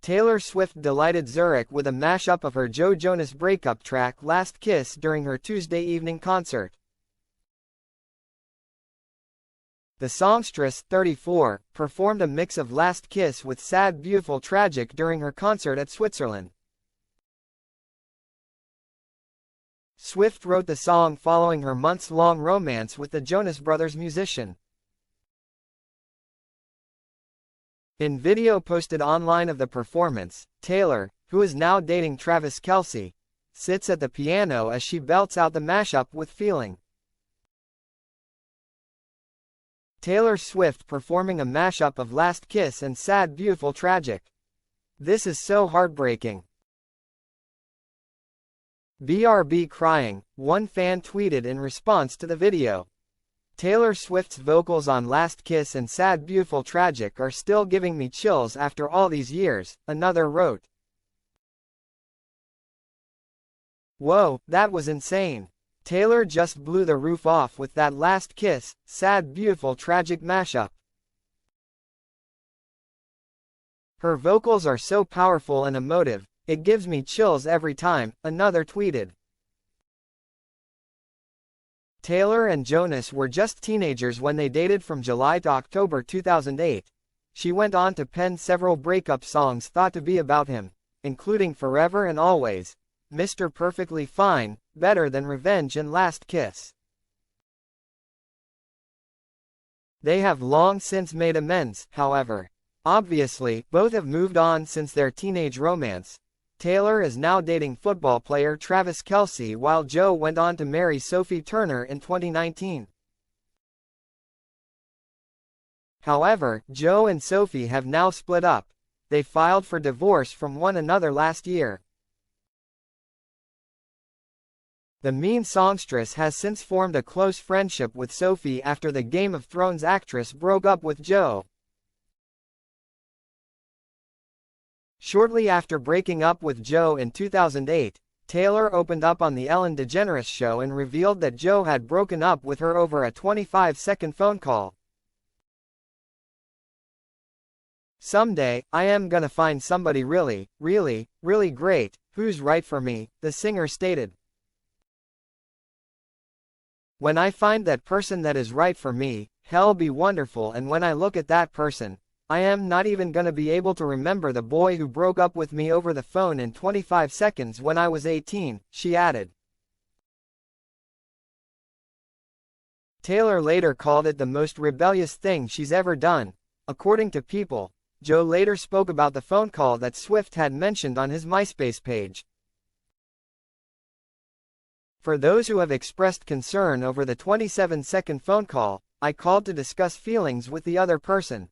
Taylor Swift delighted Zurich with a mashup of her Joe Jonas breakup track Last Kiss during her Tuesday evening concert. The songstress, 34, performed a mix of Last Kiss with Sad Beautiful Tragic during her concert at Switzerland. Swift wrote the song following her months-long romance with the Jonas Brothers musician. In video posted online of the performance, Taylor, who is now dating Travis Kelce, sits at the piano as she belts out the mashup with feeling. Taylor Swift performing a mashup of Last Kiss and Sad Beautiful Tragic. This is so heartbreaking. BRB crying, one fan tweeted in response to the video. Taylor Swift's vocals on Last Kiss and Sad Beautiful Tragic are still giving me chills after all these years, another wrote. Whoa, that was insane. Taylor just blew the roof off with that Last Kiss, Sad Beautiful Tragic mashup. Her vocals are so powerful and emotive, it gives me chills every time, another tweeted. Taylor and Jonas were just teenagers when they dated from July to October 2008. She went on to pen several breakup songs thought to be about him, including Forever and Always, Mr. Perfectly Fine, Better Than Revenge and Last Kiss. They have long since made amends, however. Obviously, both have moved on since their teenage romance. Taylor is now dating football player Travis Kelce while Joe went on to marry Sophie Turner in 2019. However, Joe and Sophie have now split up. They filed for divorce from one another last year. The mean songstress has since formed a close friendship with Sophie after the Game of Thrones actress broke up with Joe. Shortly after breaking up with Joe in 2008, Taylor opened up on The Ellen DeGeneres Show and revealed that Joe had broken up with her over a 25-second phone call. "Someday, I am gonna find somebody really, really, really great, who's right for me," the singer stated. "When I find that person that is right for me, hell be wonderful, and when I look at that person, I am not even gonna be able to remember the boy who broke up with me over the phone in 25 seconds when I was 18, she added. Taylor later called it the most rebellious thing she's ever done. According to People, Joe later spoke about the phone call that Swift had mentioned on his MySpace page. "For those who have expressed concern over the 27-second phone call, I called to discuss feelings with the other person.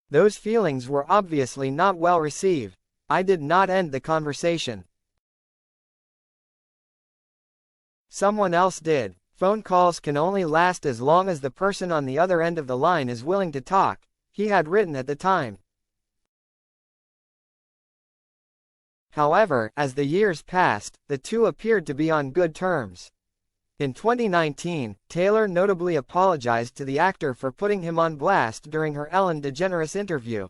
Those feelings were obviously not well received. I did not end the conversation. Someone else did. Phone calls can only last as long as the person on the other end of the line is willing to talk," he had written at the time. However, as the years passed, the two appeared to be on good terms. In 2019, Taylor notably apologized to the actor for putting him on blast during her Ellen DeGeneres interview.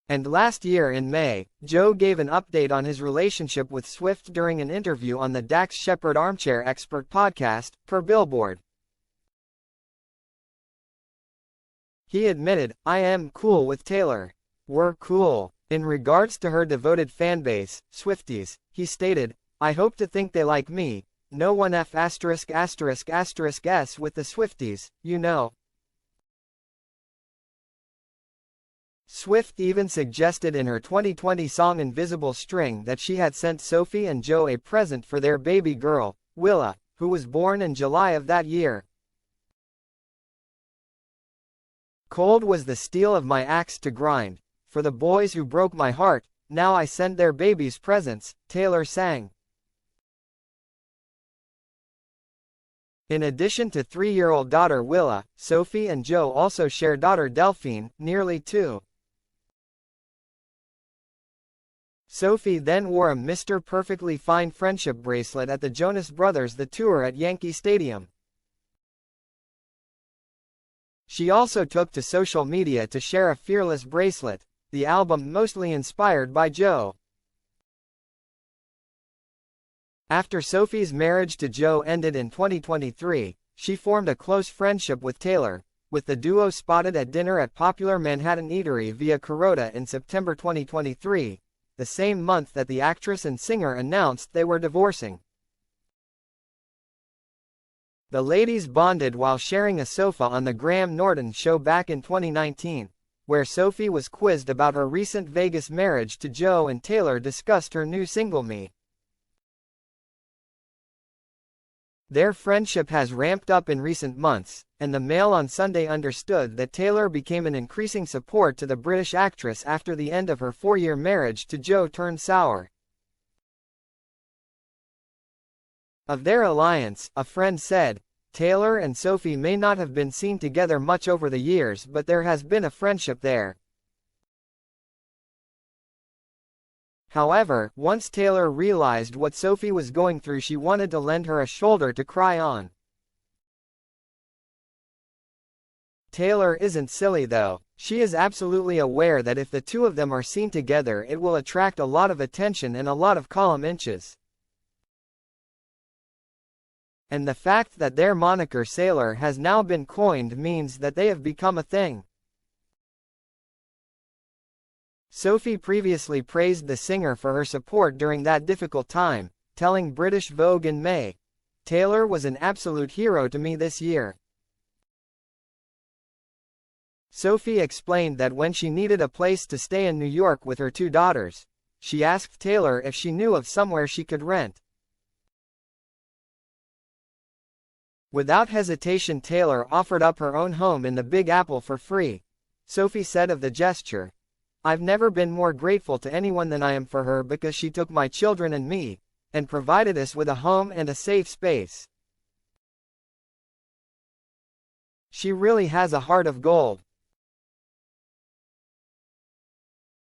And last year in May, Joe gave an update on his relationship with Swift during an interview on the Dax Shepard Armchair Expert podcast, per Billboard. He admitted, "I am cool with Taylor. We're cool." In regards to her devoted fanbase, Swifties, he stated, "I hope to think they like me. No one F********* S with the Swifties, you know." Swift even suggested in her 2020 song Invisible String that she had sent Sophie and Joe a present for their baby girl, Willa, who was born in July of that year. "Cold was the steel of my axe to grind. For the boys who broke my heart, now I send their babies presents," Taylor sang. In addition to 3-year-old daughter Willa, Sophie and Joe also share daughter Delphine, nearly 2. Sophie then wore a Mr. Perfectly Fine friendship bracelet at the Jonas Brothers The Tour at Yankee Stadium. She also took to social media to share a Fearless bracelet, the album mostly inspired by Joe. After Sophie's marriage to Joe ended in 2023, she formed a close friendship with Taylor, with the duo spotted at dinner at popular Manhattan eatery Via Carota in September 2023, the same month that the actress and singer announced they were divorcing. The ladies bonded while sharing a sofa on the Graham Norton show back in 2019, where Sophie was quizzed about her recent Vegas marriage to Joe and Taylor discussed her new single Me. Their friendship has ramped up in recent months, and the Mail on Sunday understood that Taylor became an increasing support to the British actress after the end of her 4-year marriage to Joe turned sour. Of their alliance, a friend said, "Taylor and Sophie may not have been seen together much over the years, but there has been a friendship there." However, once Taylor realized what Sophie was going through, she wanted to lend her a shoulder to cry on. Taylor isn't silly though. She is absolutely aware that if the two of them are seen together, it will attract a lot of attention and a lot of column inches. And the fact that their moniker Sailor has now been coined means that they have become a thing. Sophie previously praised the singer for her support during that difficult time, telling British Vogue in May, "Taylor was an absolute hero to me this year." Sophie explained that when she needed a place to stay in New York with her 2 daughters, she asked Taylor if she knew of somewhere she could rent. Without hesitation, Taylor offered up her own home in the Big Apple for free. Sophie said of the gesture, "I've never been more grateful to anyone than I am for her because she took my children and me, and provided us with a home and a safe space. She really has a heart of gold."